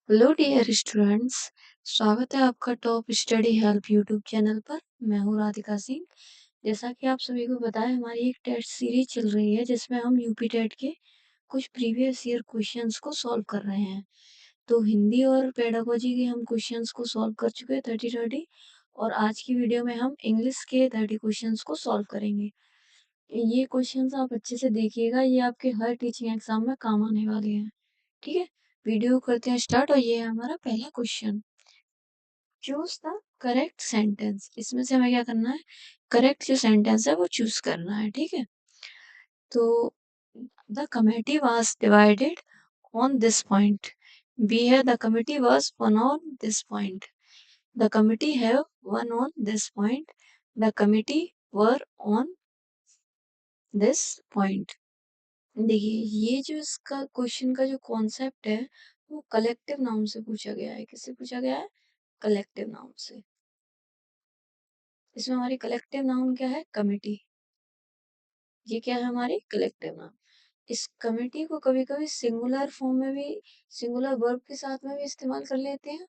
Hello dear students. स्वागत है आपका top study help YouTube channel पर। मैं हूँ राधिका सिंह। जैसा कि आप सभी को पता है, हमारी एक टेस्ट सीरीज चल रही है जिसमें हम यूपी टेट के कुछ प्रीवियस ईयर क्वेश्चंस को सॉल्व कर रहे हैं। तो हिंदी और पेडागोजी के हम क्वेश्चंस को सॉल्व कर चुके हैं 30 और आज की वीडियो में हम इंग्लिश के 30 क्वेश्चंस को सॉल्व करेंगे। ये क्वेश्चंस आप अच्छे से देखिएगा, ये आपके हर टीचिंग एग्जाम में काम आने वाले हैं। ठीक है, वीडियो करते हैं स्टार्ट। और ये है हमारा पहला question. Choose the correct sentence. इसमें से हमें क्या करना है, करेक्ट जो सेंटेंस है वो चूज करना है। ठीक है, तो the committee was divided on this point. B है the committee was one on this point. The committee have one on this point. The committee were on this point. देखिए, ये जो इसका क्वेश्चन का जो कॉन्सेप्ट है वो कलेक्टिव नाउन से पूछा गया है। किससे पूछा गया है? कलेक्टिव नाउन से। इसमें हमारी कलेक्टिव नाउन क्या है? कमिटी। ये क्या है? हमारी कलेक्टिव नाउन। इस कमिटी को कभी कभी सिंगुलर फॉर्म में भी, सिंगुलर वर्ब के साथ में भी इस्तेमाल कर लेते हैं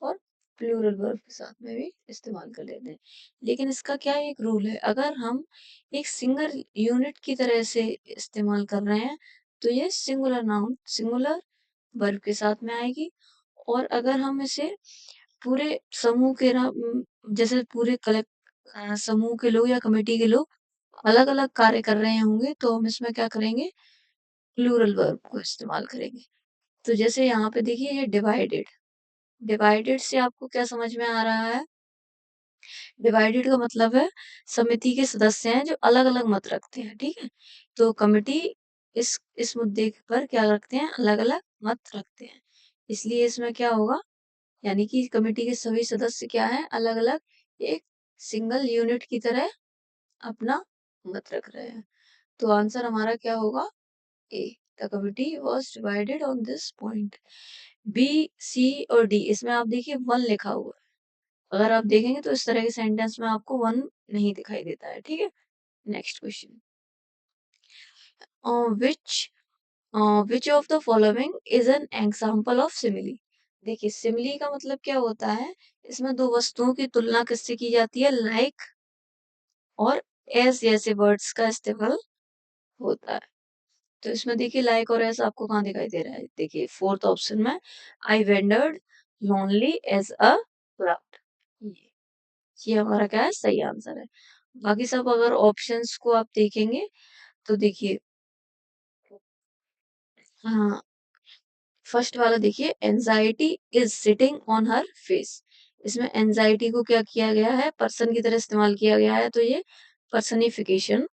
और प्लूरल वर्ब के साथ में भी इस्तेमाल कर लेते हैं। लेकिन इसका क्या एक रूल है, अगर हम एक सिंगल यूनिट की तरह से इस्तेमाल कर रहे हैं तो ये सिंगुलर नाउन सिंगुलर वर्ब के साथ में आएगी। और अगर हम इसे पूरे समूह के जैसे पूरे समूह के लोग या कमेटी के लोग अलग अलग कार्य कर रहे होंगे तो हम इसमें क्या करेंगे? प्लूरल वर्ब को इस्तेमाल करेंगे। तो जैसे यहाँ पे देखिए, ये डिवाइडेड। डिवाइडेड से आपको क्या समझ में आ रहा है? डिवाइडेड का मतलब है समिति के सदस्य हैं जो अलग अलग मत रखते हैं। ठीक है, तो कमिटी इस मुद्दे पर क्या रखते हैं? अलग अलग मत रखते हैं। इसलिए इसमें क्या होगा, यानी कि कमेटी के सभी सदस्य क्या हैं? अलग अलग एक सिंगल यूनिट की तरह अपना मत रख रहे हैं। तो आंसर हमारा क्या होगा? A. The committee was divided on this point. B, C और डी, इसमें आप देखिए वन लिखा हुआ है। अगर आप देखेंगे तो इस तरह के सेंटेंस में आपको वन नहीं दिखाई देता है। ठीक है, next question. Which which of the following is an example of simile. देखिए, सिमिली का मतलब क्या होता है? इसमें दो वस्तुओं की तुलना किससे की जाती है? लाइक और एस जैसे वर्ड्स का इस्तेमाल होता है। तो इसमें देखिए, लाइक और एस आपको कहाँ दिखाई दे रहा है? देखिए, फोर्थ ऑप्शन में, I wandered lonely as a cloud. ये हमारा क्या है? सही आंसर है। बाकी सब अगर ऑप्शंस को आप देखेंगे तो देखिए, हाँ, फर्स्ट वाला देखिए, anxiety is sitting on her face. इसमें एंजाइटी को क्या किया गया है? पर्सन की तरह इस्तेमाल किया गया है, तो ये पर्सनिफिकेशन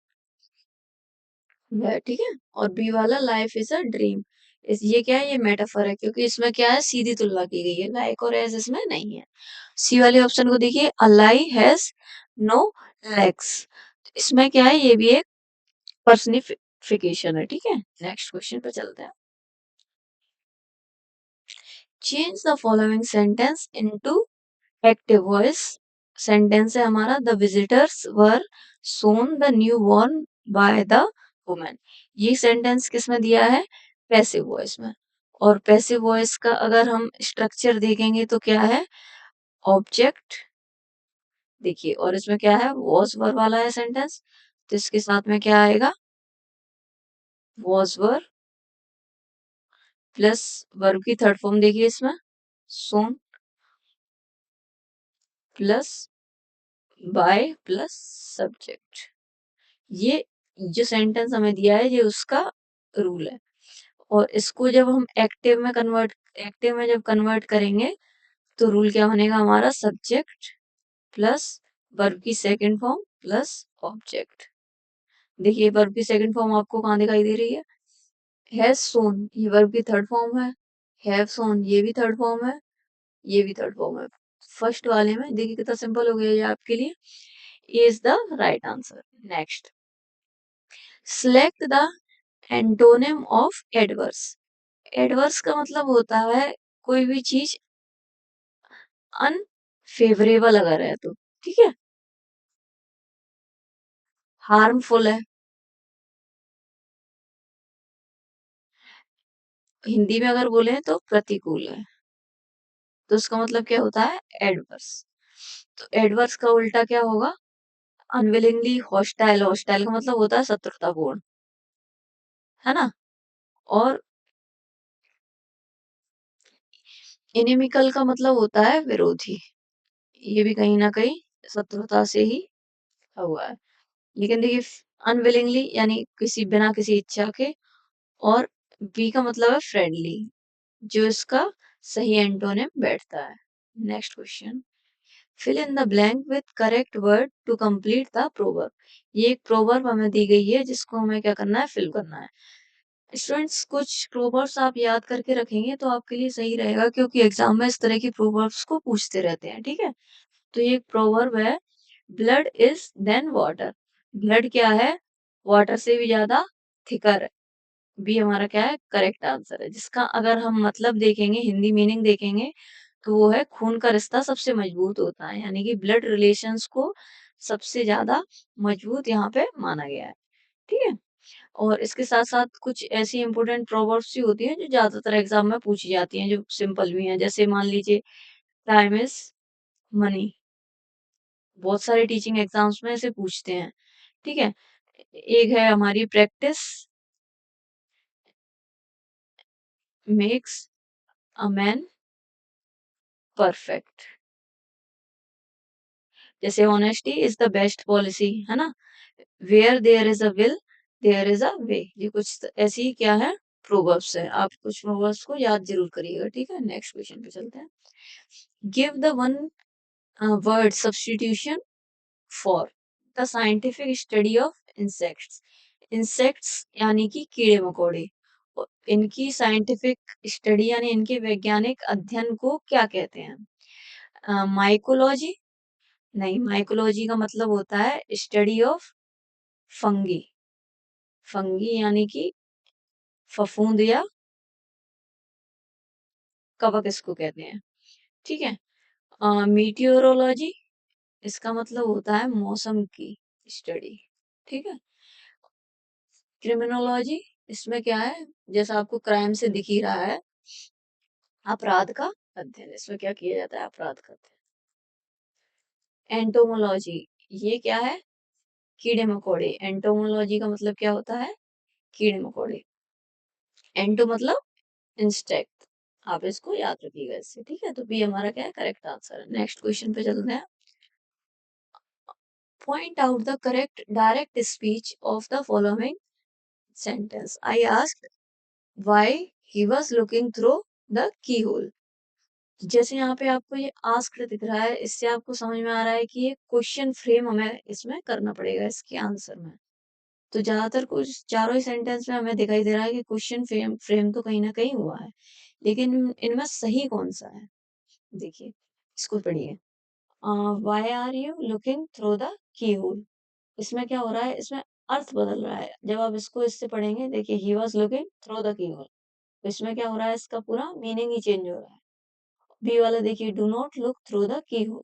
है। ठीक है, और बी वाला, लाइफ इज अ ड्रीम, इस ये क्या है? ये मेटाफर है, क्योंकि इसमें क्या है? सीधी तुलना की गई है, लाइक और एज इसमें नहीं है। सी वाले ऑप्शन को देखिए, अ लाई हैज नो लेग्स, इसमें क्या है? ये भी एक पर्सनिफिकेशन है। ठीक है, नेक्स्ट क्वेश्चन पे चलते हैं। Change the following sentence into active voice. Sentence है हमारा, the visitors were shown the new born by the women. ये सेंटेंस किस में दिया है? पैसिव वॉइस में। और पैसिव वॉइस का अगर हम स्ट्रक्चर देखेंगे तो क्या है? ऑब्जेक्ट, देखिए, और इसमें क्या है? वॉज वर वाला है सेंटेंस, तो इसके साथ में क्या आएगा? वॉज वर प्लस वर्ब की थर्ड फॉर्म देखिए इसमें, सोन प्लस बाय प्लस सब्जेक्ट। ये जो सेंटेंस हमें दिया है ये उसका रूल है। और इसको जब हम एक्टिव में जब कन्वर्ट करेंगे तो रूल क्या बनेगा हमारा? सब्जेक्ट प्लस वर्ब की सेकंड फॉर्म प्लस ऑब्जेक्ट। देखिए, वर्ब की सेकंड फॉर्म आपको कहाँ दिखाई दे रही है? हैज सोन, ये वर्ब की थर्ड फॉर्म है। हैव सोन, ये भी थर्ड फॉर्म है, ये भी थर्ड फॉर्म है। फर्स्ट वाले में देखिए कितना सिंपल हो गया ये आपके लिए। Is the right answer. Next, select the antonym of adverse. Adverse का मतलब होता है कोई भी चीज अनफेवरेबल अगर है तो। ठीक है, हार्मफुल है, हिंदी में अगर बोले तो प्रतिकूल है। तो उसका मतलब क्या होता है? एडवर्स। तो एडवर्स का उल्टा क्या होगा? Unwillingly hostile. हॉस्टाइल का मतलब होता है शत्रुतापूर्ण, है ना? और इनेमिकल का मतलब होता है विरोधी। ये भी कहीं ना कहीं शत्रुता से ही हुआ है। लेकिन देखिए, अनविलिंगली यानी किसी बिना किसी इच्छा के, और बी का मतलब है फ्रेंडली, जो इसका सही एंटोनिम बैठता है। Next question, fill in the blank with correct word to complete the proverb. ये एक प्रोवर्ब हमें दी गई है जिसको हमें क्या करना है? फिल करना है। स्टूडेंट्स, कुछ प्रोवर्ब्स आप याद करके रखेंगे तो आपके लिए सही रहेगा, क्योंकि एग्जाम में इस तरह की प्रोवर्ब्स को पूछते रहते हैं, ठीक है? तो ये एक प्रोवर्ब है, blood is than water. Blood क्या है? वाटर से भी ज्यादा थिकर है। बी हमारा क्या है? करेक्ट आंसर है, जिसका अगर हम मतलब देखेंगे, हिंदी मीनिंग देखेंगे, तो वो है खून का रिश्ता सबसे मजबूत होता है, यानी कि ब्लड रिलेशंस को सबसे ज्यादा मजबूत यहाँ पे माना गया है, ठीक है? और इसके साथ साथ कुछ ऐसी इंपॉर्टेंट प्रोवर्ब्स भी होती हैं जो ज्यादातर एग्जाम में पूछी जाती हैं, जो सिंपल भी हैं, जैसे मान लीजिए टाइम इज मनी। बहुत सारे टीचिंग एग्जाम्स में इसे पूछते हैं, ठीक है? एक है हमारी, practice makes a man perfect. जैसे honesty is the best policy, है ना? Where there is a will there is a way. ये कुछ ऐसी क्या है? प्रोवर्ब्स है। आप कुछ प्रोवर्ब्स को याद जरूर करिएगा, ठीक है? नेक्स्ट क्वेश्चन पे चलते हैं। Give the one word substitution for the scientific study of insects. Insects यानी कि कीड़े मकोड़े, और इनकी साइंटिफिक स्टडी यानी इनके वैज्ञानिक अध्ययन को क्या कहते हैं? माइकोलॉजी? नहीं, माइकोलॉजी का मतलब होता है स्टडी ऑफ फंगी। फंगी यानी कि फफूंद या कवक इसको कहते हैं, ठीक है? मीटियोरोलॉजी, इसका मतलब होता है मौसम की स्टडी, ठीक है? क्रिमिनोलॉजी, इसमें क्या है? जैसा आपको क्राइम से दिख ही रहा है, अपराध का अध्ययन। इसमें क्या किया जाता है? अपराध का अध्ययन। एंटोमोलॉजी, ये क्या है? कीड़े मकोड़े। एंटोमोलॉजी का मतलब क्या होता है? कीड़े मकोड़े। एंटो मतलब इंस्टेक्ट। आप इसको याद रखिएगा इससे, ठीक है? तो बी हमारा क्या है? करेक्ट आंसर है। नेक्स्ट क्वेश्चन पे चलते हैं। Point out the correct direct speech of the following sentence. I asked why he was looking through the keyhole. जैसे यहाँ पे आपको ये आस्क्ड दिख रहा है, इससे आपको समझ में आ रहा है कि ये क्वेश्चन फ्रेम हमें इसमें करना पड़ेगा इसके आंसर में। तो ज्यादातर कुछ चारों ही सेंटेंस में हमें दिखाई दे रहा है कि क्वेश्चन फ्रेम फ्रेम तो कहीं ना कहीं हुआ है, लेकिन इनमें सही कौन सा है? देखिए, इसको पढ़िए। Why are you looking through the keyhole. इसमें क्या हो रहा है? इसमें अर्थ बदल रहा है। जब आप इसको इससे पढ़ेंगे, देखिए, he was looking through the keyhole, तो इसमें क्या हो रहा है? इसका पूरा मीनिंग ही चेंज हो रहा है। बी वाला देखिए, do not look through the keyhole,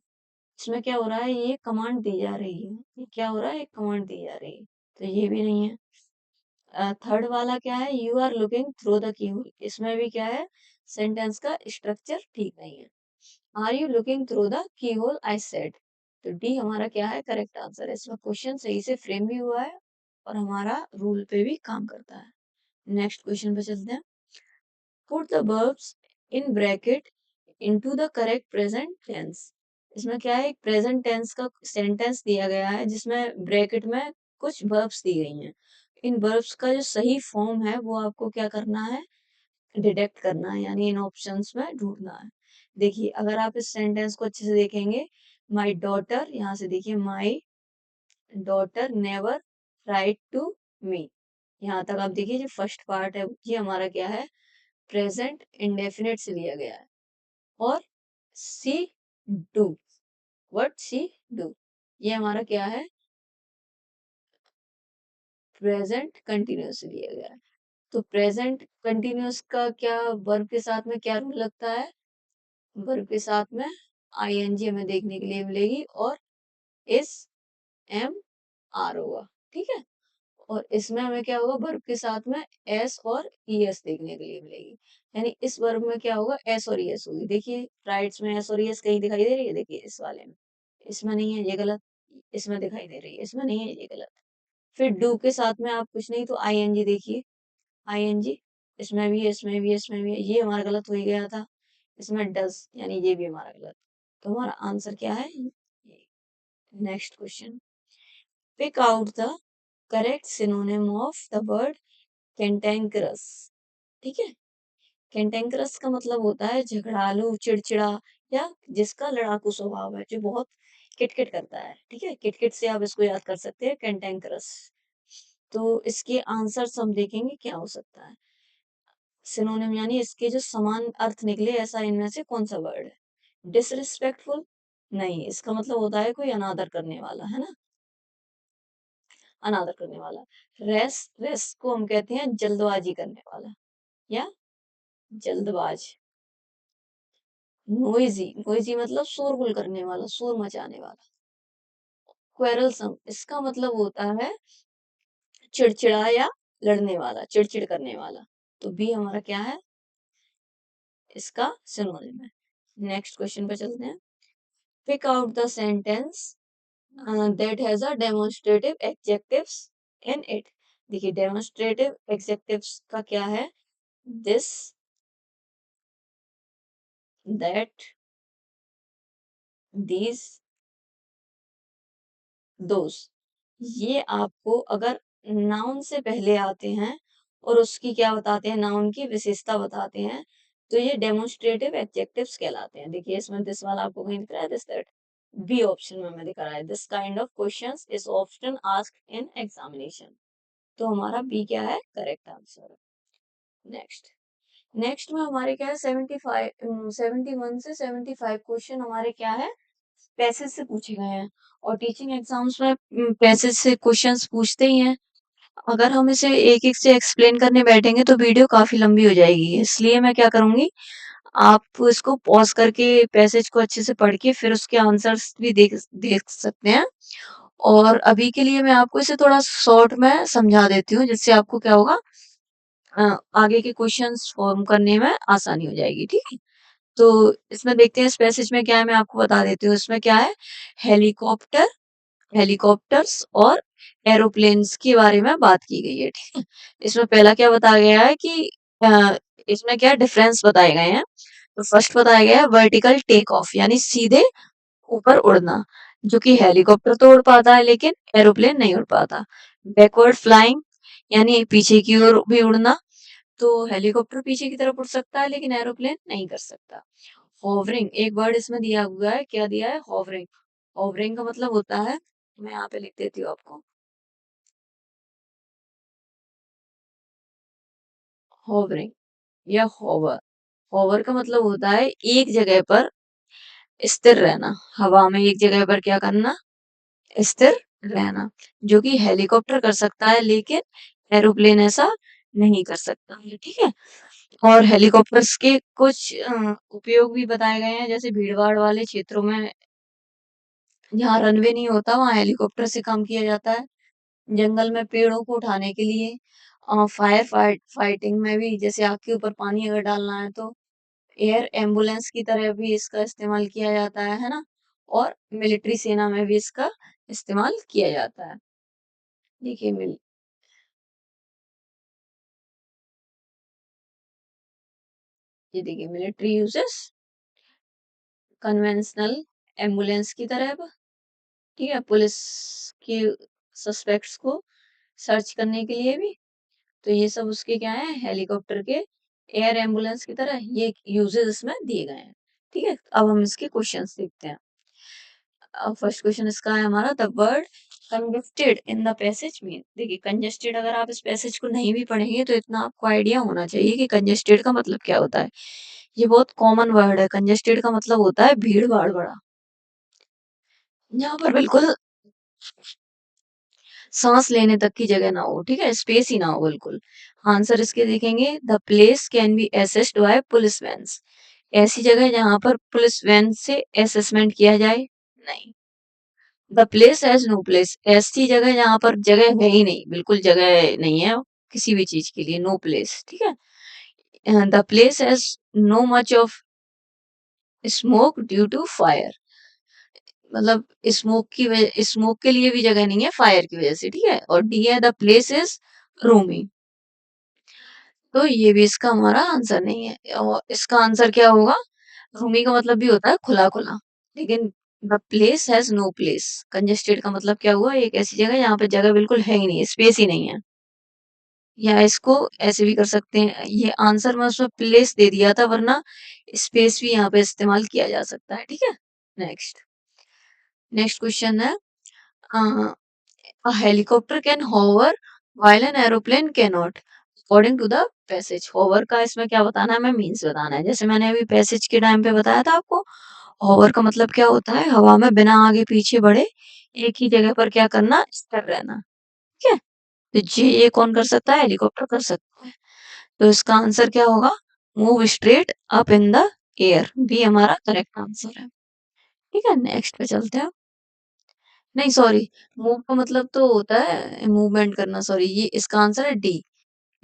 इसमें क्या हो रहा है? ये कमांड दी जा रही है। ये क्या हो रहा है? एक कमांड दी जा रही है, तो ये भी नहीं है। थर्ड वाला क्या है? You are looking through the keyhole, इसमें भी क्या है? सेंटेंस का स्ट्रक्चर ठीक नहीं है। Are you looking through the keyhole I said, तो डी हमारा क्या है? करेक्ट आंसर है। इसमें क्वेश्चन सही से फ्रेम भी हुआ है और हमारा रूल पे भी काम करता है। नेक्स्ट क्वेश्चन पे चलते हैं। Put the verbs in bracket into the correct present tense. इसमें क्या है? एक प्रेजेंट टेंस का सेंटेंस दिया गया है जिसमें ब्रैकेट में कुछ verbs दी गई हैं। इन verbs का जो सही फॉर्म है वो आपको क्या करना है? डिटेक्ट करना है, यानी इन ऑप्शंस में ढूंढना है। देखिए, अगर आप इस सेंटेंस को अच्छे से देखेंगे, माई डॉटर, यहाँ से देखिए, my daughter never write to me, यहाँ तक आप देखिए, जो फर्स्ट पार्ट है ये हमारा क्या है? प्रेजेंट इंडेफिनिट से लिया गया है। और सी डू, व्हाट सी डू, ये हमारा क्या है? प्रेजेंट कंटिन्यूस से लिया गया है। तो प्रेजेंट कंटिन्यूस का क्या वर्ब के साथ में क्या रूल लगता है? वर्ब के साथ में आईएनजी हमें देखने के लिए मिलेगी, और एस एम आर होगा, ठीक है? और इसमें हमें क्या होगा, वर्ब के साथ में एस और ईएस देखने के लिए मिलेगी। यानी इस वर्ब में क्या होगा, एस और ईएस होगी। देखिए राइट्स में एस और ईएस कहीं दिखाई दे रही है, देखिए इस वाले में, इसमें नहीं है, ये गलत। इसमें दिखाई दे रही है, इसमें नहीं है, ये गलत। फिर डू के साथ में आप कुछ नहीं तो आईएनजी देखिए, आईएनजी इसमें भी है, इसमें भी है, इसमें भी है, ये हमारा गलत हो ही गया था। इसमें डज, यानी ये भी हमारा गलत। तो हमारा आंसर क्या है? Next question, pick out the correct synonym of the word cantankerous. ठीक है, कैंटेंकरस का मतलब होता है झगड़ालू, चिड़चिड़ा, या जिसका लड़ाकू स्वभाव है, जो बहुत किटकिट करता है। ठीक है, किटकिट से आप इसको याद कर सकते हैं, कैंटेंकरस। तो इसके आंसर्स हम देखेंगे क्या हो सकता है। सिनोनिम यानी इसके जो समान अर्थ निकले, ऐसा इनमें से कौन सा वर्ड है? डिसरिस्पेक्टफुल, नहीं, इसका मतलब होता है कोई अनादर करने वाला, है ना, अनादर करने वाला। रेस, रेस को हम कहते हैं जल्दबाजी करने वाला, या जल्दबाज। नोइजी, नोइजी मतलब शोरगुल करने वाला, शोर मचाने वाला। क्वेरलसम, इसका मतलब होता है चिड़चिड़ा या लड़ने वाला, चिड़चिड़ करने वाला। तो बी हमारा क्या है, इसका सिनोनिम है। नेक्स्ट क्वेश्चन पे चलते हैं, pick out the sentence that has a demonstrative adjectives in it. देखिए डेमोन्स्ट्रेटिव एडजेक्टिव्स का क्या है, दिस, दैट, दीज, दोस। ये आपको अगर नाउन से पहले आते हैं और उसकी क्या बताते हैं, नाउन की विशेषता बताते हैं, तो ये डेमोन्स्ट्रेटिव एडजेक्टिव्स कहलाते हैं। देखिए इसमें दिस वाला आपको कहीं दिख रहा है, दिस दैट, बी ऑप्शन में हमें दिख रहा है, this kind of questions is often asked in examination. तो हमारा बी क्या है, करेक्ट आंसर। नेक्स्ट, नेक्स्ट में हमारे क्या है, 71 से 75 क्वेश्चन हमारे क्या है, पैसेज से पूछे गए हैं। और टीचिंग एग्जाम्स में पैसेज से क्वेश्चंस पूछते ही हैं। अगर हम इसे एक एक से एक्सप्लेन करने बैठेंगे तो वीडियो काफी लंबी हो जाएगी, इसलिए मैं क्या करूंगी, आप इसको पॉज करके पैसेज को अच्छे से पढ़ के फिर उसके आंसर्स भी देख देख सकते हैं। और अभी के लिए मैं आपको इसे थोड़ा शॉर्ट में समझा देती हूँ, जिससे आपको क्या होगा, आगे के क्वेश्चंस फॉर्म करने में आसानी हो जाएगी। ठीक है, तो इसमें देखते हैं इस पैसेज में क्या है, मैं आपको बता देती हूँ। इसमें क्या है, हेलीकॉप्टर, हेलीकॉप्टर्स और एरोप्लेन्स के बारे में बात की गई है। ठीक है, इसमें पहला क्या बताया गया है कि इसमें क्या डिफरेंस बताए गए हैं। तो फर्स्ट बताया गया है वर्टिकल टेक ऑफ, यानी सीधे ऊपर उड़ना, जो कि हेलीकॉप्टर तो उड़ पाता है लेकिन एरोप्लेन नहीं उड़ पाता। बैकवर्ड फ्लाइंग, यानी पीछे की ओर भी उड़ना, तो हेलीकॉप्टर पीछे की तरफ उड़ सकता है लेकिन एरोप्लेन नहीं कर सकता। होवरिंग, एक वर्ड इसमें दिया हुआ है, क्या दिया है, होवरिंग। होवरिंग का मतलब होता है, मैं यहाँ पे लिख देती हूँ आपको, होवरिंग या होवर। होवर का मतलब होता है एक जगह पर स्थिर रहना, हवा में एक जगह पर क्या करना, स्थिर रहना, जो कि हेलीकॉप्टर कर सकता है लेकिन एरोप्लेन ऐसा नहीं कर सकता है। ठीक है, और हेलीकॉप्टर्स के कुछ उपयोग भी बताए गए हैं, जैसे भीड़ भाड़ वाले क्षेत्रों में जहाँ रनवे नहीं होता वहाँ हेलीकॉप्टर से काम किया जाता है। जंगल में पेड़ों को उठाने के लिए, फाइटिंग में भी, जैसे आग के ऊपर पानी अगर डालना है तो एयर एम्बुलेंस की तरह भी इसका इस्तेमाल किया जाता है ना। और मिलिट्री सेना में भी इसका इस्तेमाल किया जाता है। देखिए ये देखिए मिलिट्री यूजेस कन्वेंशनल एम्बुलेंस की तरह, ठीक है, पुलिस की सस्पेक्ट्स को सर्च करने के लिए भी। तो ये सब उसके क्या है, हेलीकॉप्टर के एयर एम्बुलेंस की तरह ये यूजेस इसमें दिए गए हैं। ठीक है, अब हम इसके क्वेश्चंस देखते हैं। अब फर्स्ट क्वेश्चन इसका है हमारा, the word congested in the passage mean. देखिए कंजेस्टेड, अगर आप इस पैसेज को नहीं भी पढ़ेंगे तो इतना आपको आइडिया होना चाहिए कि कंजेस्टेड का मतलब क्या होता है। ये बहुत कॉमन वर्ड है, कंजेस्टेड का मतलब होता है भीड़ भाड़ बड़ा, यहाँ पर बिल्कुल सांस लेने तक की जगह ना हो, ठीक है, स्पेस ही ना हो बिल्कुल। आंसर इसके देखेंगे, the place can be assessed by police vans. ऐसी जगह जहां पर पुलिस वैन से असेसमेंट किया जाए, नहीं। The place has no place, ऐसी जगह जहां पर जगह है ही नहीं, बिल्कुल जगह नहीं है किसी भी चीज के लिए, नो प्लेस, ठीक है। The place has no much of smoke due to fire, मतलब स्मोक के लिए भी जगह नहीं है फायर की वजह से, ठीक है। और डी है द प्लेस इज रूमी, तो ये भी इसका हमारा आंसर नहीं है। और इसका आंसर क्या होगा, रूमी का मतलब भी होता है खुला खुला, लेकिन the place has no place, congested का मतलब क्या हुआ, एक ऐसी जगह यहाँ पे जगह बिल्कुल है ही नहीं, स्पेस ही नहीं है। या इसको ऐसे भी कर सकते हैं, ये आंसर में उसमें प्लेस दे दिया था, वरना स्पेस भी यहाँ पे इस्तेमाल किया जा सकता है, ठीक है। नेक्स्ट नेक्स्ट क्वेश्चन है, a helicopter can hover while an aeroplane cannot according to the passage। hover का इसमें क्या बताना है, हमें मीन्स बताना है। जैसे मैंने अभी पैसेज के टाइम पे बताया था आपको, hover का मतलब क्या होता है, हवा में बिना आगे पीछे बढ़े एक ही जगह पर क्या करना, स्थिर रहना, ठीक है। तो ये कौन कर सकता है, हेलीकॉप्टर कर सकता है। तो इसका आंसर क्या होगा, move straight up in the air, भी हमारा करेक्ट आंसर है, ठीक है। नेक्स्ट पे चलते हैं। नहीं सॉरी, मूव का मतलब तो होता है मूवमेंट करना, सॉरी, ये इसका आंसर है D,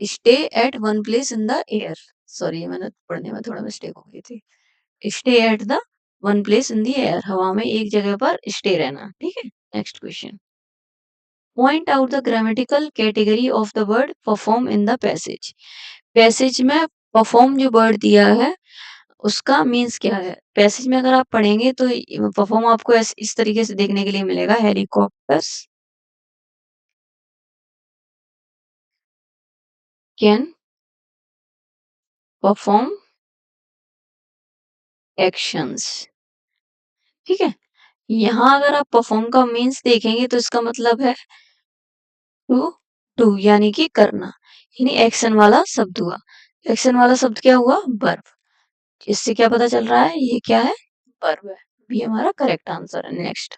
stay at one place in the air. Sorry, मैंने पढ़ने में थोड़ा मिस्टेक हो गई थी। Stay at the one place in the air, हवा में एक जगह पर स्टे रहना, ठीक है। Next question, point out the grammatical category of the word perform in the passage. Passage में परफॉर्म जो वर्ड दिया है उसका मीन्स क्या है। पैसेज में अगर आप पढ़ेंगे तो परफॉर्म आपको इस तरीके से देखने के लिए मिलेगा, हेलीकॉप्टर्स कैन परफॉर्म एक्शंस, ठीक है। यहाँ अगर आप परफॉर्म का मीन्स देखेंगे तो इसका मतलब है टू डू, यानी कि करना, यानी एक्शन वाला शब्द हुआ। एक्शन वाला शब्द क्या हुआ, वर्ब। इससे क्या पता चल रहा है, ये क्या है, वर्ब है, ये हमारा करेक्ट आंसर है। Next,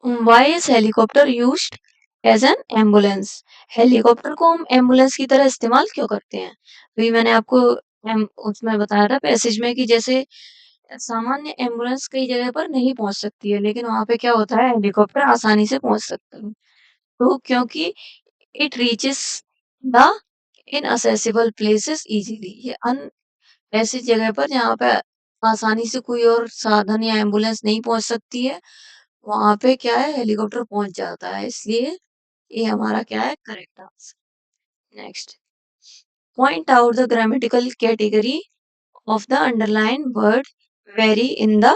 why is helicopter used as an ambulance. Helicopter को हम एम्बुलेंस की तरह इस्तेमाल क्यों करते हैं, अभी मैंने आपको उसमें बताया था पैसेज में कि जैसे सामान्य एम्बुलेंस कई जगह पर नहीं पहुंच सकती है, लेकिन वहां पे क्या होता है, हेलीकॉप्टर आसानी से पहुंच सकता है। तो क्योंकि it reaches the inaccessible places easily, ये ऐसी जगह पर जहाँ पे आसानी से कोई और साधन या एम्बुलेंस नहीं पहुंच सकती है, वहां पे क्या है, हेलीकॉप्टर पहुंच जाता है, इसलिए ये हमारा क्या है, correct answer. Next, point out the grammatical category of the underline word very in the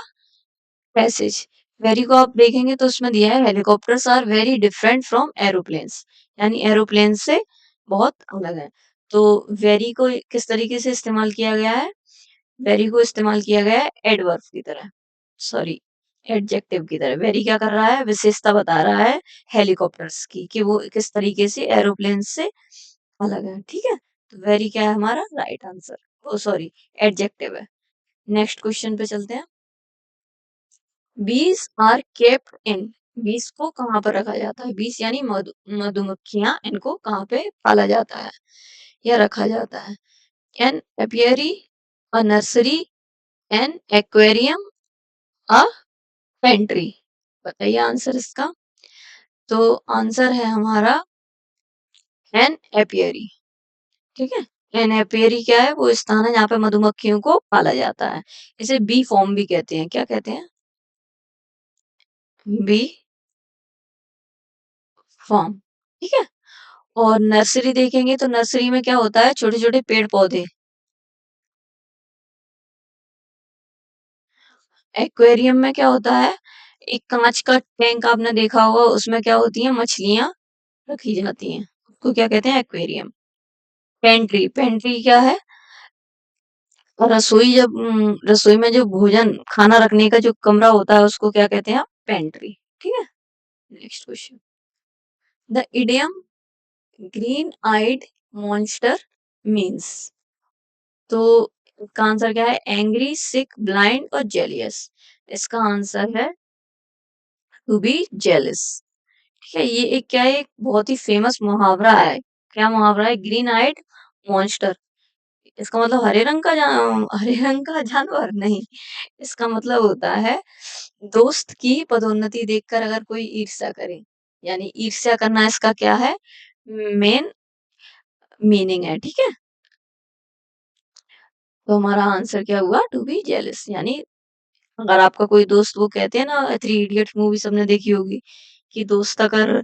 passage. Very को आप देखेंगे तो उसमें दिया है, helicopters are very different from aeroplanes, यानी एरोप्लेन से बहुत अलग है। तो वेरी को किस तरीके से इस्तेमाल किया गया है, वेरी को इस्तेमाल किया गया है एडवर्ब की तरह, सॉरी, एडजेक्टिव की तरह। वेरी क्या कर रहा है, विशेषता बता रहा है हेलीकॉप्टर्स की, कि वो किस तरीके से एरोप्लेन से अलग है, ठीक है। तो वेरी क्या है हमारा राइट आंसर, ओ सॉरी, एडजेक्टिव है। नेक्स्ट क्वेश्चन पे चलते हैं। बीज आर केप्ट इन, बीज को कहाँ पर रखा जाता है, बीज यानी मधुमक्खियां, इनको कहाँ पे पाला जाता है या रखा जाता है। एन एपियरी, अ नर्सरी, एन एक्वेरियम, अ पेंट्री। बताइए आंसर इसका। तो आंसर है हमारा एन एपियरी, ठीक है। एन एपियरी क्या है, वो स्थान है जहाँ पे मधुमक्खियों को पाला जाता है। इसे बी फॉर्म भी कहते हैं, क्या कहते हैं, बी फॉर्म, ठीक है। और नर्सरी देखेंगे तो नर्सरी में क्या होता है, छोटे छोटे पेड़ पौधे। एक्वेरियम में क्या होता है, एक कांच का टैंक आपने देखा होगा, उसमें क्या होती है, मछलियां रखी जाती हैं, उसको क्या कहते हैं, एक्वेरियम। पेंट्री, पेंट्री क्या है, रसोई, जब रसोई में जो भोजन खाना रखने का जो कमरा होता है उसको क्या कहते हैं आप, पेंट्री, ठीक है। Next question, the idiom green eyed monster means. तो इसका आंसर क्या है, एंग्री, सिक, ब्लाइंड और जेलियस। इसका आंसर है टू बी जेलस, ठीक है। ये एक क्या है, एक बहुत ही फेमस मुहावरा है। क्या मुहावरा है, ग्रीन आइड मॉन्स्टर, इसका मतलब हरे रंग का जानवर नहीं, इसका मतलब होता है दोस्त की पदोन्नति देखकर अगर कोई ईर्ष्या करे, यानी ईर्ष्या करना इसका क्या है, मेन मीनिंग है, ठीक है। तो हमारा आंसर क्या हुआ, टू बी जेलस, यानी अगर आपका कोई दोस्त, वो कहते हैं ना, थ्री इडियट्स मूवी सबने देखी होगी, कि दोस्त अगर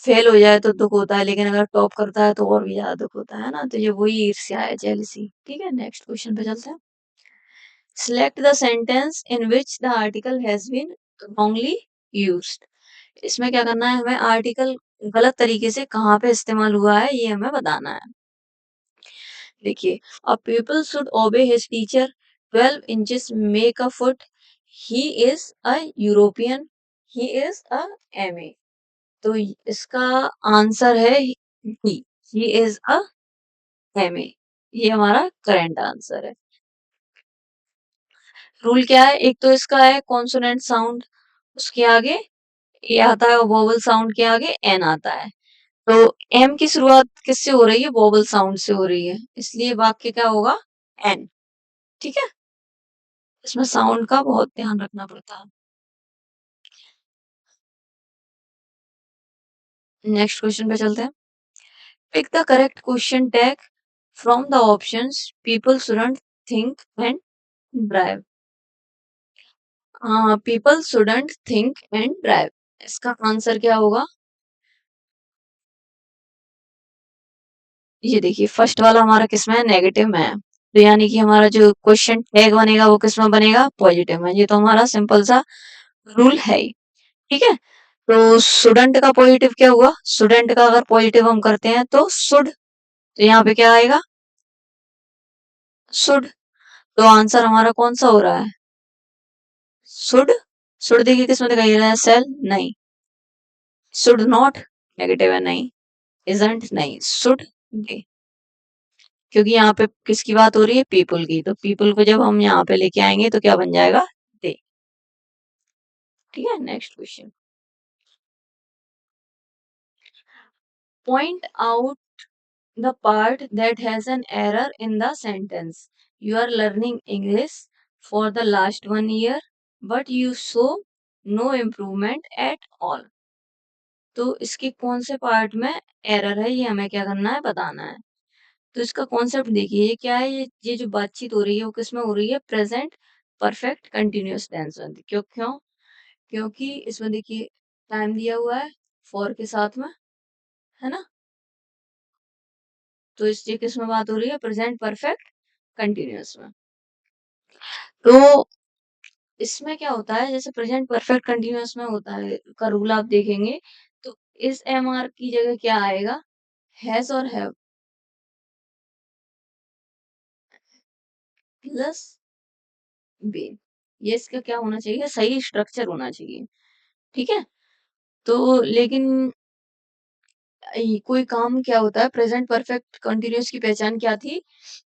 फेल हो जाए तो दुख होता है, लेकिन अगर टॉप करता है तो और भी ज्यादा दुख होता है ना, तो ये वही ईर्ष्या है, जेलसी, ठीक है। नेक्स्ट क्वेश्चन पे चलते हैं। Select the sentence in which the article has been wrongly used. इसमें क्या करना है, हमें आर्टिकल गलत तरीके से कहाँ पे इस्तेमाल हुआ है ये हमें बताना है। देखिए, a pupil should obey his teacher 12 inches make a foot, he is a European, he is a MA। तो इसका आंसर है he is a MA, ये हमारा करेंट आंसर है। रूल क्या है, एक तो इसका है कॉन्सोनेंट साउंड, उसके आगे ए आता है, और वोवल साउंड के आगे एन आता है। तो एम की शुरुआत किससे हो रही है, वोवल साउंड से हो रही है, इसलिए वाक्य क्या होगा, एन, ठीक है। इसमें साउंड का बहुत ध्यान रखना पड़ता है। नेक्स्ट क्वेश्चन पे चलते हैं। Pick the correct question tag from the options people shouldn't think and drive. People shouldn't think and drive, इसका आंसर क्या होगा, ये देखिए फर्स्ट वाला हमारा किसमें है, नेगेटिव में है, तो यानी कि हमारा जो क्वेश्चन टैग बनेगा वो किसमें बनेगा, पॉजिटिव में। ये तो हमारा सिंपल सा रूल है ही, ठीक है। तो स्टूडेंट का पॉजिटिव क्या हुआ, स्टूडेंट का अगर पॉजिटिव हम करते हैं तो शुड, तो यहाँ पे क्या आएगा, शुड। तो आंसर हमारा कौन सा हो रहा है, शुड। शुड देखिए किसमें दिखाई दे रहा है, सेल नहीं, शुड नॉट नेगेटिव है, नहीं, इजंट नहीं, शुड बी, क्योंकि यहाँ पे किसकी बात हो रही है, पीपल की, तो पीपल को जब हम यहाँ पे लेके आएंगे तो क्या बन जाएगा, दे, ठीक है। Next question, point out the part that has an error in the sentence. You are learning English for the last 1 year, but you show no improvement at all. तो इसके कौन से पार्ट में एरर है, ये हमें क्या करना है, बताना है। तो इसका कॉन्सेप्ट देखिए, ये क्या है, ये जो बातचीत हो रही है वो किसमें हो रही है, प्रेजेंट परफेक्ट कंटिन्यूअस टेंस में। क्यों क्यों, क्योंकि इसमें देखिए टाइम दिया हुआ है फॉर के साथ में, है ना, तो इस ये किस में बात हो रही है, प्रेजेंट परफेक्ट कंटिन्यूअस में। तो इसमें क्या होता है, जैसे प्रेजेंट परफेक्ट कंटिन्यूअस में होता है का रूल आप देखेंगे, तो इस एम आर की जगह क्या आएगा, हैज और हैव प्लस बीन, ये इसका क्या होना चाहिए, सही स्ट्रक्चर होना चाहिए, ठीक है। तो लेकिन कोई काम क्या होता है, प्रेजेंट परफेक्ट कंटिन्यूअस की पहचान क्या थी,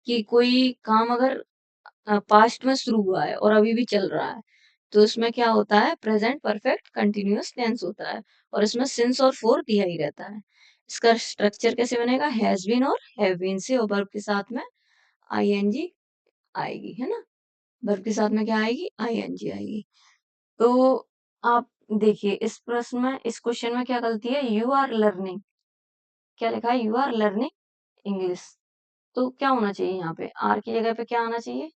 कि कोई काम अगर पास्ट में शुरू हुआ है और अभी भी चल रहा है, तो इसमें क्या होता है, प्रेजेंट परफेक्ट कंटिन्यूअस टेंस होता है, और इसमें सिंस और फोर दिया ही रहता है। इसका स्ट्रक्चर कैसे बनेगा, हैज बीन और हैव बीन से, और वर्ब के साथ में आईएनजी आएगी, है ना, वर्ब के साथ में क्या आएगी, आईएनजी आएगी। तो आप देखिए इस प्रश्न में, इस क्वेश्चन में क्या गलती है, यू आर लर्निंग, क्या लिखा है, यू आर लर्निंग इंग्लिश, तो क्या होना चाहिए यहाँ पे, आर की जगह पे क्या आना चाहिए,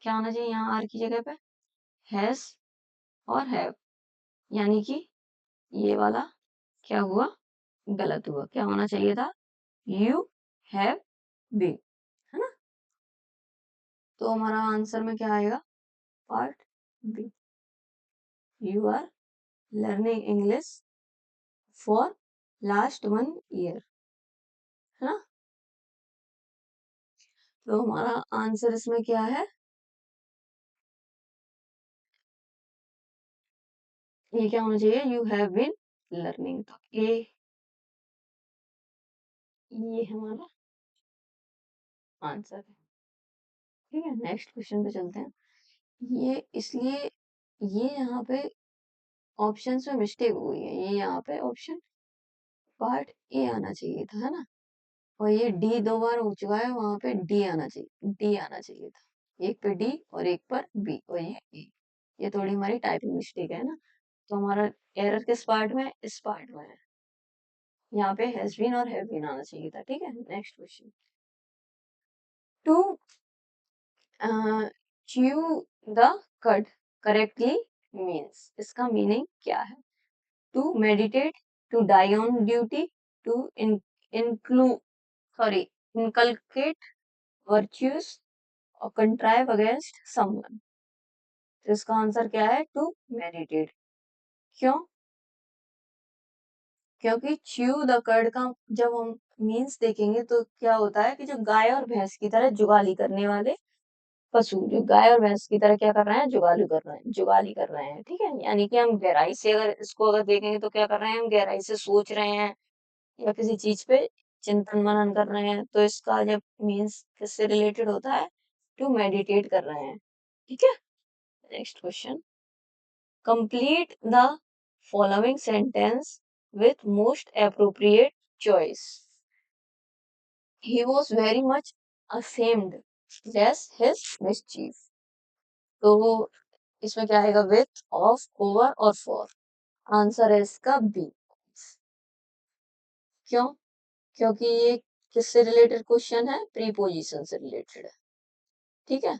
क्या आना चाहिए यहाँ आर की जगह पे, हैज और हैव, यानी कि ये वाला क्या हुआ, गलत हुआ, क्या होना चाहिए था, यू हैव बीन, है ना। तो हमारा आंसर में क्या आएगा, part B, you are learning English for last 1 year, है ना। तो हमारा आंसर इसमें क्या है, ये क्या होना चाहिए, यू हैव बीन लर्निंग, तो ये हमारा आंसर है, ठीक है। नेक्स्ट क्वेश्चन पे चलते हैं। ये इसलिए ये यहाँ पे ऑप्शंस में मिस्टेक हुई है, ये यहाँ पे ऑप्शन पार्ट ए आना चाहिए था, है ना। और ये डी 2 बार हो चुका है, वहां पे डी आना चाहिए, डी आना चाहिए था। एक पे डी और एक पर बी, और ये ए। ये थोड़ी हमारी टाइपिंग मिस्टेक है ना। तो हमारा एरर किस पार्ट में है? इस पार्ट में है। यहाँ पे हैज बीन और हैव बीन आना चाहिए था। ठीक है, next question. To chew the cud correctly means, इसका मीनिंग क्या है? To meditate, to die on duty, to inclu sorry inculcate virtues, और कंट्राइव अगेंस्ट समवन। तो इसका आंसर क्या है? To meditate. क्यों? क्योंकि च्यू द कर्ड का जब हम मीन्स देखेंगे तो क्या होता है कि जो गाय और भैंस की तरह जुगाली करने वाले पशु, जो गाय और भैंस की तरह क्या कर रहे हैं? जुगाली कर रहे हैं, जुगाली कर रहे हैं। ठीक है, यानी कि हम गहराई से अगर इसको अगर देखेंगे तो क्या कर रहे हैं? हम गहराई से सोच रहे हैं या किसी चीज पे चिंतन मनन कर रहे हैं। तो इसका जब मीन्स किससे रिलेटेड होता है? टू मेडिटेट कर रहे हैं। ठीक है, next question. Complete the following sentence with most appropriate choice. He was very much ashamed lest his mischief. तो इसमें क्या आएगा? with, of, over और for। आंसर है इसका बी। क्यों? क्योंकि ये किससे रिलेटेड क्वेश्चन है? प्रीपोजिशन से रिलेटेड है। ठीक है,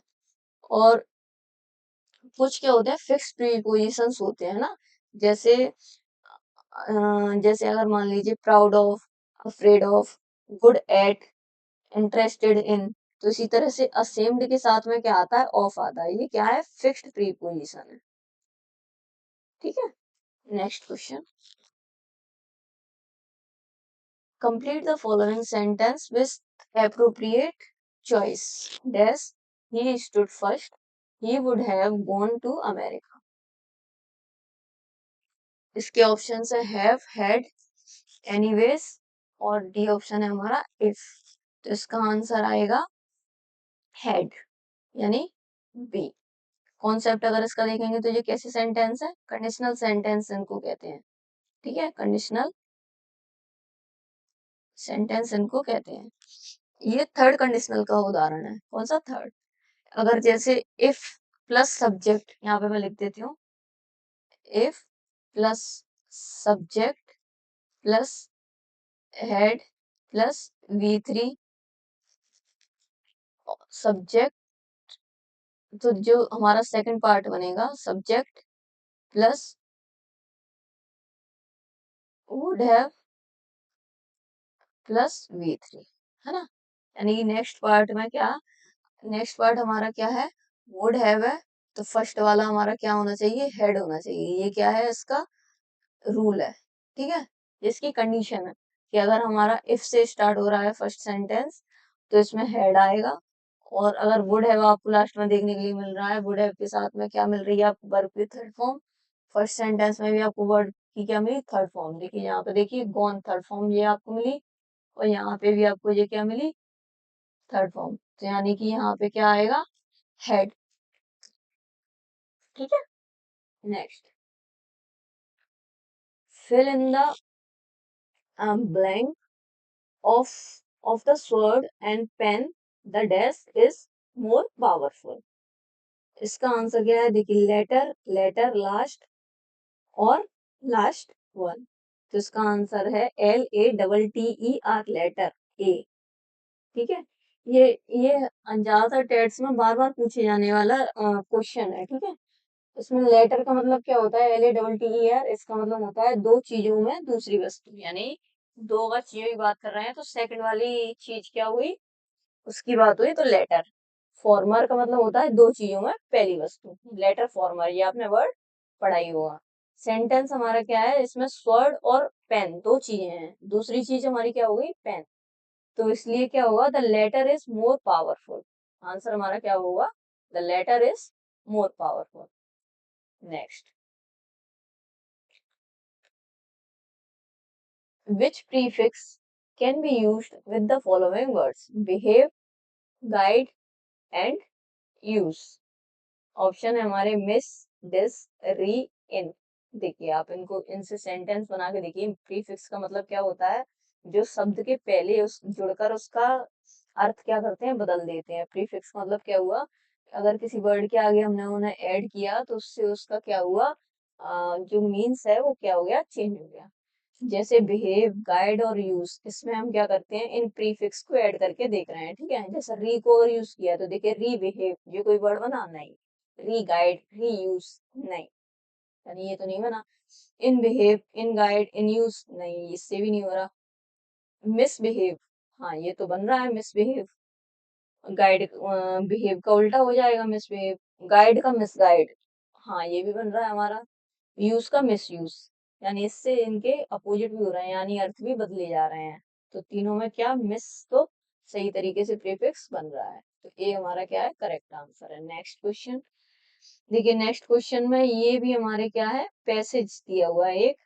और कुछ क्या होते हैं? फिक्स प्रीपोजिशंस होते हैं ना, जैसे जैसे अगर मान लीजिए proud of, afraid of, good at, interested in, तो इसी तरह से असेम्ड के साथ में क्या आता है? ऑफ आता है। ये क्या है? फिक्स्ड प्रीपोजिशन है। ठीक है, next question. Complete the following sentence with appropriate choice. Dash he stood first, he would have gone to America. इसके ऑप्शन है हैव, हैड, एनीवेज, और डी ऑप्शन है हमारा इफ। तो इसका आंसर आएगा हैड, यानी बी। कॉन्सेप्ट अगर इसका देखेंगे तो ये कैसे सेंटेंस है? कंडीशनल सेंटेंस इनको कहते हैं। ठीक है, कंडीशनल सेंटेंस इनको कहते हैं। ये थर्ड कंडीशनल का उदाहरण है। कौन सा? थर्ड। अगर जैसे इफ प्लस सब्जेक्ट, यहाँ पे मैं लिख देती हूँ, if plus subject plus head plus V3 subject, तो जो हमारा सेकंड पार्ट बनेगा subject plus would have plus V3, है ना। यानी कि नेक्स्ट पार्ट में क्या, नेक्स्ट पार्ट हमारा क्या है? वुड हैव है, तो फर्स्ट वाला हमारा क्या होना चाहिए? हेड होना चाहिए। ये क्या है? इसका रूल है। ठीक है, इसकी कंडीशन है कि अगर हमारा इफ से स्टार्ट हो रहा है फर्स्ट सेंटेंस तो इसमें हेड आएगा, और अगर वुड हैव आपको लास्ट में देखने के लिए मिल रहा है, वुड हैव के साथ में क्या मिल रही है आपको? वर्ब की थर्ड फॉर्म। फर्स्ट सेंटेंस में भी आपको वर्ड की क्या मिली? Third form. देखिए यहाँ पे, देखिए गॉन थर्ड फॉर्म ये आपको मिली, और यहाँ पे भी आपको ये क्या मिली? Third form. तो यानी कि यहाँ पे क्या आएगा? हेड। ठीक है, next. Fill in the blank of the sword and pen, the dash is more powerful। इसका आंसर क्या है? देखिए लेटर, लेटर, लास्ट और लास्ट वन। तो इसका आंसर है LATTER, लेटर ए। ठीक है, ये ज्यादातर टेट्स में बार बार पूछे जाने वाला क्वेश्चन है। ठीक है, इसमें लेटर का मतलब क्या होता है? LATTER, इसका मतलब होता है दो चीजों में दूसरी वस्तु, यानी दो अगर चीजों की बात कर रहे हैं तो सेकंड वाली चीज क्या हुई? उसकी बात हुई। तो लेटर फॉर्मर का मतलब होता है दो चीजों में पहली वस्तु, लेटर फॉर्मर, ये आपने वर्ड पढ़ा ही होगा। सेंटेंस हमारा क्या है? इसमें स्वर्ड और पेन दो चीजें हैं, दूसरी चीज हमारी क्या हो गई? पेन। तो इसलिए क्या होगा? The letter is more powerful. Answer हमारा क्या होगा? The letter is more powerful. Next. Which prefix can be used with the following words? Behave, guide and use। Option है हमारे मिस, डिस, री, इन। देखिए आप इनको, इनसे सेंटेंस बना के देखिए। प्रीफिक्स का मतलब क्या होता है? जो शब्द के पहले उस जुड़कर उसका अर्थ क्या करते हैं, बदल देते हैं। प्रीफिक्स मतलब क्या हुआ, अगर किसी वर्ड के आगे हमने उन्हें ऐड किया तो उससे उसका क्या हुआ, जो मीन्स है वो क्या हो गया, चेंज हो गया। जैसे बिहेव, गाइड और यूज, इसमें हम क्या करते हैं, इन प्रीफिक्स को ऐड करके देख रहे हैं, ठीक है। जैसे री को और यूज किया तो देखिए री बिहेव, ये कोई वर्ड बना, नहीं। री गाइड, री यूज, नहीं, यानी ये तो नहीं बना। In behave, in guide, in use, नहीं, इससे भी नहीं हो रहा। मिसबिहेव, हाँ ये तो बन रहा है मिसबिहेव। गाइड, बिहेव का उल्टा हो जाएगा मिसबिहेव। गाइड का मिसगाइड, हाँ ये भी बन रहा है हमारा। यूज का मिसयूज, यानी इससे इनके अपोजिट भी हो रहे हैं, यानी अर्थ भी बदले जा रहे हैं। तो तीनों में क्या, मिस तो सही तरीके से प्रीफिक्स बन रहा है, तो ए हमारा क्या है, करेक्ट आंसर है। नेक्स्ट क्वेश्चन देखिए, नेक्स्ट क्वेश्चन में ये भी हमारे क्या है, पैसेज दिया हुआ है एक।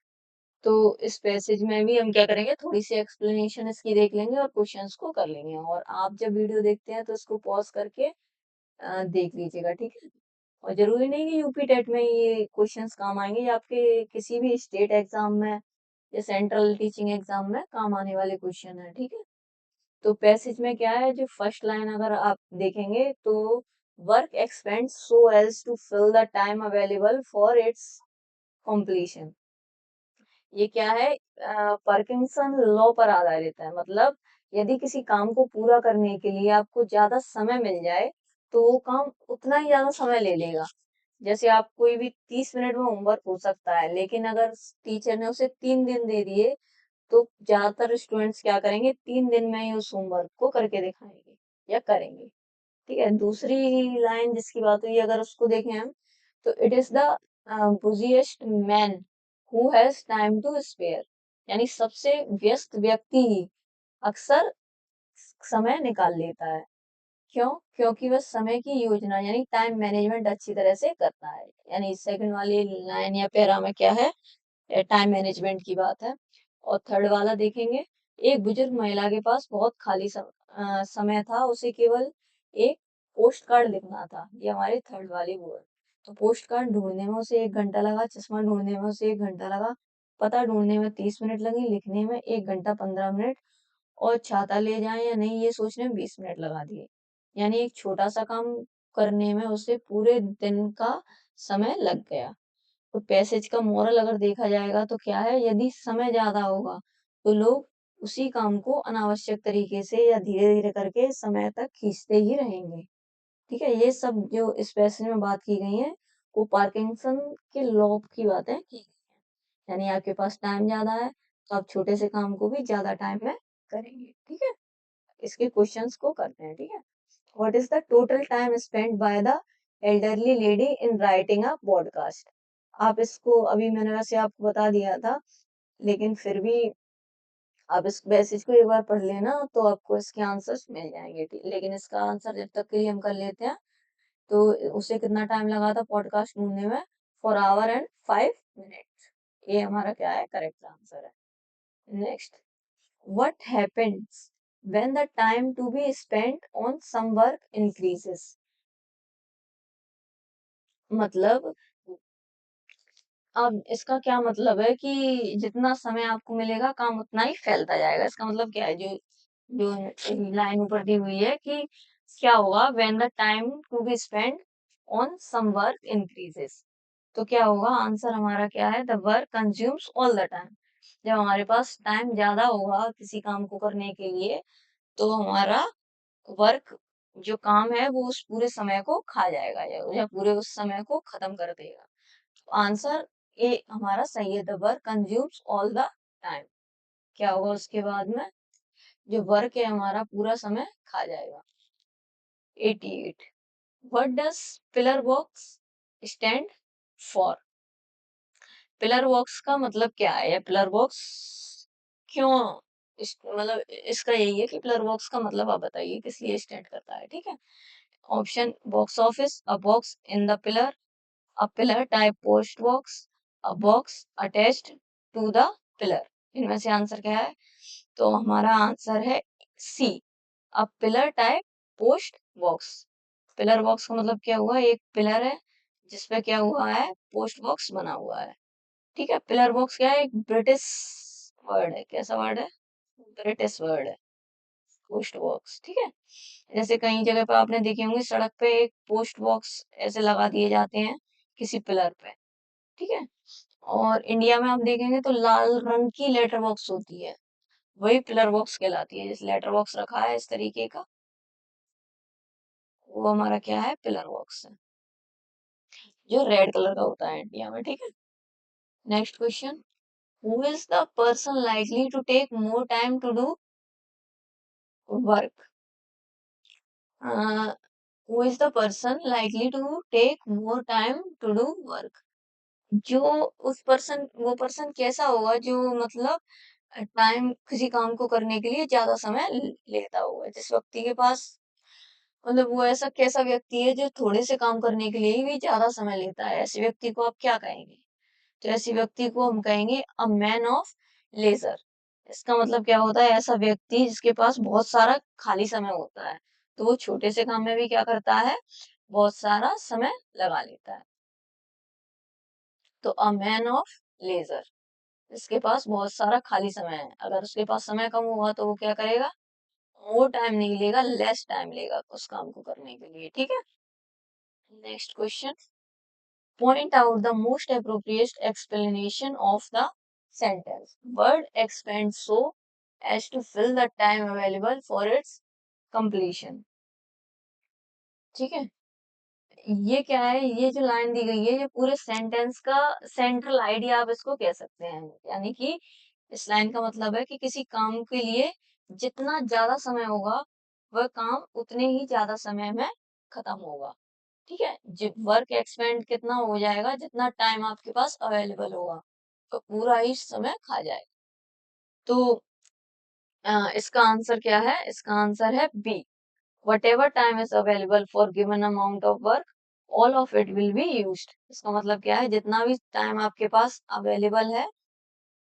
तो इस पैसेज में भी हम क्या करेंगे, थोड़ी सी एक्सप्लेनेशन इसकी देख लेंगे और क्वेश्चंस को कर लेंगे। और आप जब वीडियो देखते हैं तो इसको पॉज करके देख लीजिएगा, ठीक है। और जरूरी नहीं कि यूपी टेट में ये क्वेश्चंस काम आएंगे, ये आपके किसी भी स्टेट एग्जाम में या सेंट्रल टीचिंग एग्जाम में काम आने वाले क्वेश्चन है, ठीक है। तो पैसेज में क्या है, जो फर्स्ट लाइन अगर आप देखेंगे तो work expands so as to fill the time available for its completion. ये क्या है, पार्किंसन लॉ पर आधारित है। मतलब यदि किसी काम को पूरा करने के लिए आपको ज्यादा समय मिल जाए तो वो काम उतना ही ज्यादा समय ले लेगा। जैसे आप कोई भी 30 मिनट में होमवर्क हो सकता है, लेकिन अगर टीचर ने उसे 3 दिन दे दिए तो ज्यादातर स्टूडेंट्स क्या करेंगे, 3 दिन में ही उस होमवर्क को करके दिखाएंगे या करेंगे, ठीक है। दूसरी लाइन जिसकी बात हुई, अगर उसको देखें हम, तो it is the busiest man who has time to spare, यानी सबसे व्यस्त व्यक्ति ही अक्सर समय निकाल लेता है। क्यों? क्योंकि वह समय की योजना यानी टाइम मैनेजमेंट अच्छी तरह से करता है। यानी सेकंड वाली लाइन या पैरा में क्या है, टाइम मैनेजमेंट की बात है। और थर्ड वाला देखेंगे, एक बुजुर्ग महिला के पास बहुत खाली समय था, उसे केवल एक पोस्ट कार्ड लिखना था। ये हमारी थर्ड वाली वो है। तो पोस्ट कार्ड ढूंढने में उसे 1 घंटा लगा, चश्मा ढूंढने में उसे 1 घंटा लगा, पता ढूंढने में 30 मिनट लगी, लिखने में 1 घंटा 15 मिनट, और छाता ले जाए या नहीं ये सोचने में 20 मिनट लगा दिए। यानी एक छोटा सा काम करने में उसे पूरे दिन का समय लग गया। तो पैसेज का मोरल अगर देखा जाएगा तो क्या है, यदि समय ज्यादा होगा तो लोग उसी काम को अनावश्यक तरीके से या धीरे धीरे करके समय तक खींचते ही रहेंगे, ठीक है। ये सब जो इस पैसेज में बात की गई है वो पार्किंसन के लॉ की बातें की गई हैं। यानी आपके पास टाइम ज्यादा है तो आप छोटे से काम को भी ज्यादा टाइम में करेंगे, ठीक है। इसके क्वेश्चंस को करते हैं, ठीक है। What is the total time spent by the elderly lady in writing a podcast. आप इसको अभी मैंने वैसे आपको बता दिया था, लेकिन फिर भी आप इस मैसेज को एक बार पढ़ लेना तो आपको इसके आंसर्स मिल जाएंगे, ठीक। लेकिन इसका आंसर जब तक के लिए हम कर लेते हैं, तो उसे कितना टाइम लगा था पॉडकास्ट ढूंढने में, 4 hour and 5 minutes। ये हमारा क्या है, करेक्ट आंसर है। Next, what happens when the time to be spent on some work increases। मतलब अब इसका क्या मतलब है कि जितना समय आपको मिलेगा काम उतना ही फैलता जाएगा। इसका मतलब क्या है, जो जो लाइन ऊपर दी हुई है कि क्या होगा, when the time to be spent on some work increases, तो क्या होगा, आंसर हमारा क्या है, the work consumes all the time। जब हमारे पास टाइम ज्यादा होगा किसी काम को करने के लिए तो हमारा वर्क जो काम है वो उस पूरे समय को खा जाएगा या पूरे उस समय को खत्म कर देगा। तो आंसर ए हमारा सही है, the work consumes all the time. क्या होगा उसके बाद में, जो वर्क है हमारा पूरा समय खा जाएगा। 88, what does pillar box stand for. Pillar box का मतलब क्या है, या पिलर बॉक्स क्यों, मतलब इसका यही है कि पिलर बॉक्स का मतलब आप बताइए किस लिए स्टैंड करता है, ठीक है। Option, box office, a box in the pillar, a pillar type post box, a box attached to the pillar। इनमें से आंसर क्या है, तो हमारा आंसर है सी, a pillar type post box। Pillar box का मतलब क्या हुआ, एक पिलर है जिसपे क्या हुआ है, पोस्ट बॉक्स बना हुआ है, ठीक है। पिलर बॉक्स क्या है, एक ब्रिटिश वर्ड है, कैसा वर्ड है, ब्रिटिश वर्ड है पोस्ट बॉक्स, ठीक है। जैसे कई जगह पे आपने देखे होंगे सड़क पे एक पोस्ट बॉक्स ऐसे लगा दिए जाते हैं किसी पिलर पे, ठीक है। और इंडिया में आप देखेंगे तो लाल रंग की लेटर बॉक्स होती है, वही पिलर बॉक्स कहलाती है। जिस लेटर बॉक्स रखा है इस तरीके का, वो हमारा क्या है, पिलर बॉक्स है, जो रेड कलर का होता है इंडिया में, ठीक है। Next question, who is the person likely to take more time to do work? Who is the person likely to take more time to do work? जो उस पर्सन, वो पर्सन कैसा होगा जो मतलब टाइम किसी काम को करने के लिए ज्यादा समय लेता होगा। जिस व्यक्ति के पास, मतलब वो ऐसा कैसा व्यक्ति है जो थोड़े से काम करने के लिए भी ज्यादा समय लेता है, ऐसे व्यक्ति को आप क्या कहेंगे? तो ऐसे व्यक्ति को हम कहेंगे अ मैन ऑफ लेजर। इसका मतलब क्या होता है, ऐसा व्यक्ति जिसके पास बहुत सारा खाली समय होता है, तो वो छोटे से काम में भी क्या करता है, बहुत सारा समय लगा लेता है। तो अ मैन ऑफ लेजर, इसके पास बहुत सारा खाली समय है। अगर उसके पास समय कम हुआ तो वो क्या करेगा, मोर टाइम नहीं लेगा, लेस टाइम लेगा उस काम को करने के लिए, ठीक है। Next question, point out the most appropriate explanation of the sentence. Word expand so as to fill the time available for its completion. ठीक है। ये क्या है, ये जो लाइन दी गई है ये पूरे सेंटेंस का सेंट्रल आइडिया आप इसको कह सकते हैं। यानी कि इस लाइन का मतलब है कि किसी काम के लिए जितना ज्यादा समय होगा वह काम उतने ही ज्यादा समय में खत्म होगा, ठीक है। वर्क एक्सपेंड कितना हो जाएगा, जितना टाइम आपके पास अवेलेबल होगा, तो पूरा ही समय खा जाएगा। तो इसका आंसर क्या है, इसका आंसर है B, whatever time is available for given amount of work all of it will be used. इसका मतलब क्या है, जितना भी टाइम आपके पास अवेलेबल है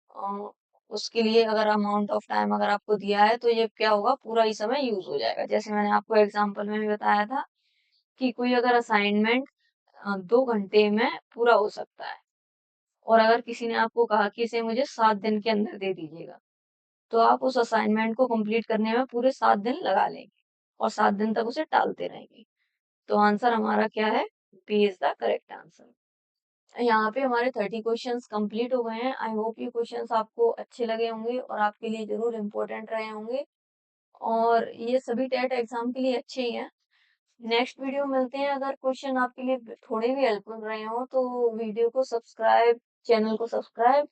अ, उसके लिए अगर अमाउंट ऑफ टाइम अगर आपको दिया है तो ये क्या होगा, पूरा ही समय यूज हो जाएगा। जैसे मैंने आपको एग्जांपल में भी बताया था कि कोई अगर असाइनमेंट 2 घंटे में पूरा हो सकता है, और अगर किसी ने आपको कहा कि इसे मुझे 7 दिन के अंदर दे दीजिएगा, तो आप उस असाइनमेंट को कंप्लीट करने में पूरे 7 दिन लगा लेंगे और 7 दिन तक उसे टालते रहेंगे। तो आंसर हमारा क्या है, B is the correct answer. यहाँ पे हमारे 30 क्वेश्चंस कंप्लीट हो गए हैं। आई होप ये क्वेश्चंस आपको अच्छे लगे होंगे और आपके लिए जरूर इम्पोर्टेंट रहे होंगे, और ये सभी टेट एग्जाम के लिए अच्छे ही हैं। नेक्स्ट वीडियो मिलते हैं। अगर क्वेश्चन आपके लिए थोड़े भी हेल्पफुल रहे हो तो वीडियो को सब्सक्राइब, चैनल को सब्सक्राइब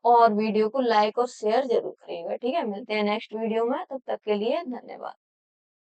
और वीडियो को लाइक और शेयर जरूर करिएगा, ठीक है। मिलते हैं नेक्स्ट वीडियो में, तब तक के लिए धन्यवाद।